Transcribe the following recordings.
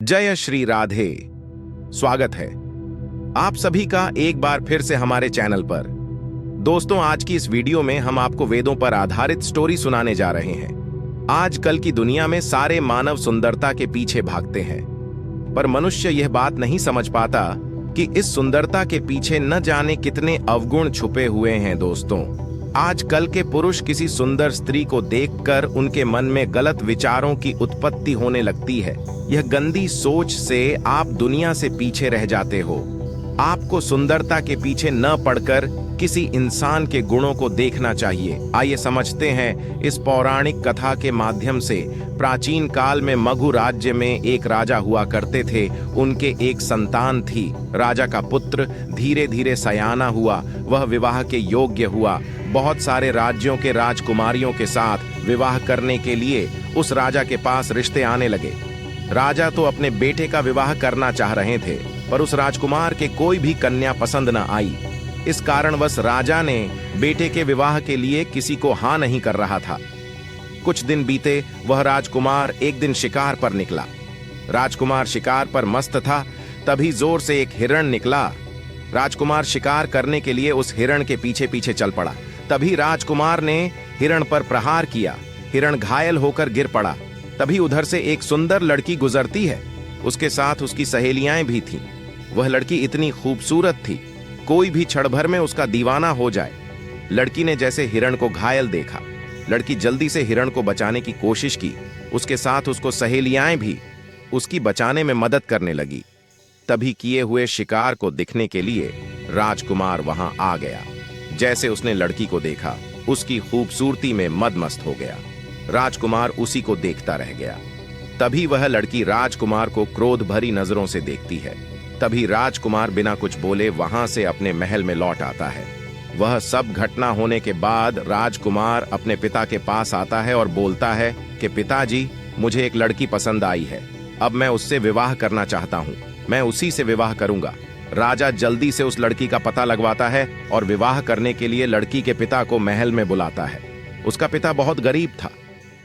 जय श्री राधे। स्वागत है आप सभी का एक बार फिर से हमारे चैनल पर। दोस्तों, आज की इस वीडियो में हम आपको वेदों पर आधारित स्टोरी सुनाने जा रहे हैं। आजकल की दुनिया में सारे मानव सुंदरता के पीछे भागते हैं, पर मनुष्य यह बात नहीं समझ पाता कि इस सुंदरता के पीछे न जाने कितने अवगुण छुपे हुए हैं। दोस्तों, आजकल के पुरुष किसी सुंदर स्त्री को देखकर उनके मन में गलत विचारों की उत्पत्ति होने लगती है। यह गंदी सोच से आप दुनिया से पीछे रह जाते हो। आपको सुंदरता के पीछे न पड़कर किसी इंसान के गुणों को देखना चाहिए। आइए समझते हैं इस पौराणिक कथा के माध्यम से। प्राचीन काल में मगध राज्य में एक राजा हुआ करते थे। उनके एक संतान थी। राजा का पुत्र धीरे धीरे सयाना हुआ, वह विवाह के योग्य हुआ। बहुत सारे राज्यों के राजकुमारियों के साथ विवाह करने के लिए उस राजा के पास रिश्ते आने लगे। राजा तो अपने बेटे का विवाह करना चाह रहे थे, पर उस राजकुमार के कोई भी कन्या पसंद न आई। इस कारणवश राजा ने बेटे के विवाह के लिए किसी को हाँ नहीं कर रहा था। कुछ दिन बीते, वह राजकुमार एक दिन शिकार पर निकला। राजकुमार शिकार पर मस्त था, तभी जोर से एक हिरण निकला। राजकुमार शिकार करने के लिए उस हिरण के पीछे पीछे चल पड़ा। तभी राजकुमार ने हिरण पर प्रहार किया। हिरण घायल होकर गिर पड़ा। तभी उधर से एक सुंदर लड़की गुजरती है। उसके साथ उसकी सहेलियां भी थीं। वह लड़की इतनी खूबसूरत थी, कोई भी क्षण भर में उसका दीवाना हो जाए। लड़की ने जैसे हिरण को घायल देखा, लड़की जल्दी से हिरण को बचाने की कोशिश की। उसके साथ उसको सहेलियां भी उसकी बचाने में मदद करने लगी। तभी किए हुए शिकार को दिखने के लिए राजकुमार वहां आ गया। जैसे उसने लड़की को देखा, उसकी खूबसूरती में मदमस्त हो गया। राजकुमार उसी को देखता रह गया। तभी वह लड़की राजकुमार को क्रोध भरी नजरों से देखती है। तभी राजकुमार बिना कुछ बोले वहां से अपने महल में लौट आता है। वह सब घटना होने के बाद राजकुमार अपने पिता के पास आता है और बोलता है कि पिताजी, मुझे एक लड़की पसंद आई है। अब मैं उससे विवाह करना चाहता हूँ। मैं उसी से विवाह करूंगा। राजा जल्दी से उस लड़की का पता लगवाता है और विवाह करने के लिए लड़की के पिता को महल में बुलाता है। उसका पिता बहुत गरीब था।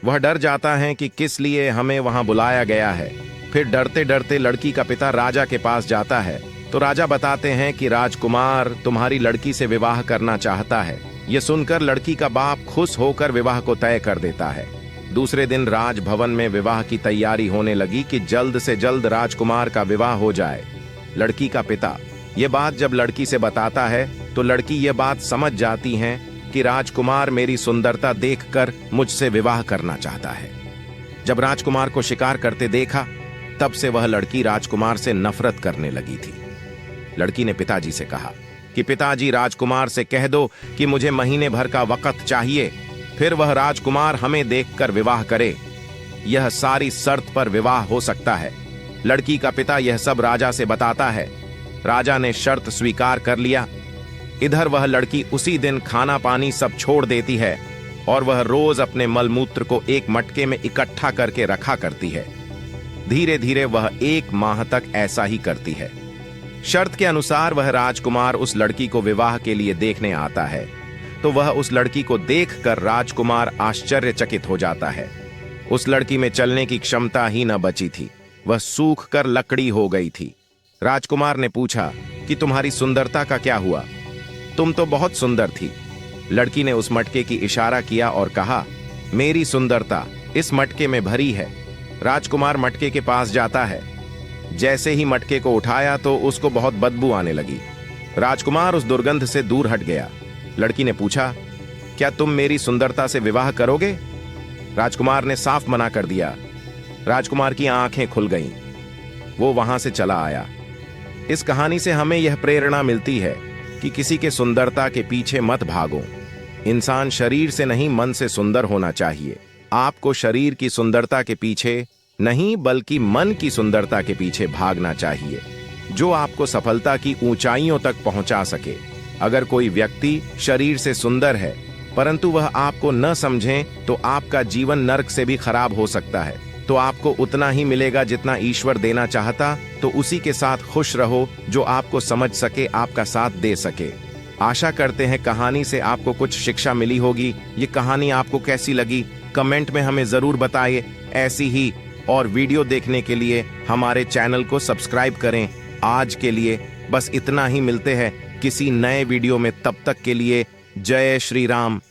वह डर जाता है कि किस लिए हमें वहां बुलाया गया है। फिर डरते डरते लड़की का पिता राजा के पास जाता है तो राजा बताते हैं कि राजकुमार तुम्हारी लड़की से विवाह करना चाहता है। यह सुनकर लड़की का बाप खुश होकर विवाह को तय कर देता है। दूसरे दिन राजभवन में विवाह की तैयारी होने लगी कि जल्द से जल्द राजकुमार का विवाह हो जाए। लड़की का पिता यह बात जब लड़की से बताता है तो लड़की यह बात समझ जाती है कि राजकुमार मेरी सुंदरता देखकर मुझसे विवाह करना चाहता है। जब राजकुमार को शिकार करते देखा, तब से वह लड़की राजकुमार से नफरत करने लगी थी। लड़की ने पिताजी से कहा कि पिताजी, राजकुमार से कह दो कि मुझे महीने भर का वक्त चाहिए, फिर वह राजकुमार हमें देखकर विवाह करे। यह सारी शर्त पर विवाह हो सकता है। लड़की का पिता यह सब राजा से बताता है। राजा ने शर्त स्वीकार कर लिया। इधर वह लड़की उसी दिन खाना पानी सब छोड़ देती है और वह रोज अपने मलमूत्र को एक मटके में इकट्ठा करके रखा करती है। धीरे धीरे वह 1 माह तक ऐसा ही करती है। शर्त के अनुसार वह राजकुमार उस लड़की को विवाह के लिए देखने आता है तो वह उस लड़की को देखकर राजकुमार आश्चर्यचकित हो जाता है। उस लड़की में चलने की क्षमता ही न बची थी, वह सूख कर लकड़ी हो गई थी। राजकुमार ने पूछा कि तुम्हारी सुंदरता का क्या हुआ? तुम तो बहुत सुंदर थी। लड़की ने उस मटके की इशारा किया और कहा, मेरी सुंदरता इस मटके में भरी है। राजकुमार मटके के पास जाता है। जैसे ही मटके को उठाया तो उसको बहुत बदबू आने लगी। राजकुमार उस दुर्गंध से दूर हट गया। लड़की ने पूछा, क्या तुम मेरी सुंदरता से विवाह करोगे? राजकुमार ने साफ मना कर दिया। राजकुमार की आंखें खुल गईं। वो वहां से चला आया। इस कहानी से हमें यह प्रेरणा मिलती है कि किसी के सुंदरता के पीछे मत भागो। इंसान शरीर से नहीं, मन से सुंदर होना चाहिए। आपको शरीर की सुंदरता के पीछे नहीं, बल्कि मन की सुंदरता के पीछे भागना चाहिए, जो आपको सफलता की ऊंचाइयों तक पहुंचा सके। अगर कोई व्यक्ति शरीर से सुंदर है परंतु वह आपको न समझे तो आपका जीवन नर्क से भी खराब हो सकता है। तो आपको उतना ही मिलेगा जितना ईश्वर देना चाहता, तो उसी के साथ खुश रहो जो आपको समझ सके, आपका साथ दे सके। आशा करते हैं कहानी से आपको कुछ शिक्षा मिली होगी। ये कहानी आपको कैसी लगी कमेंट में हमें जरूर बताइए। ऐसी ही और वीडियो देखने के लिए हमारे चैनल को सब्सक्राइब करें। आज के लिए बस इतना ही, मिलते हैं किसी नए वीडियो में, तब तक के लिए जय श्री राम।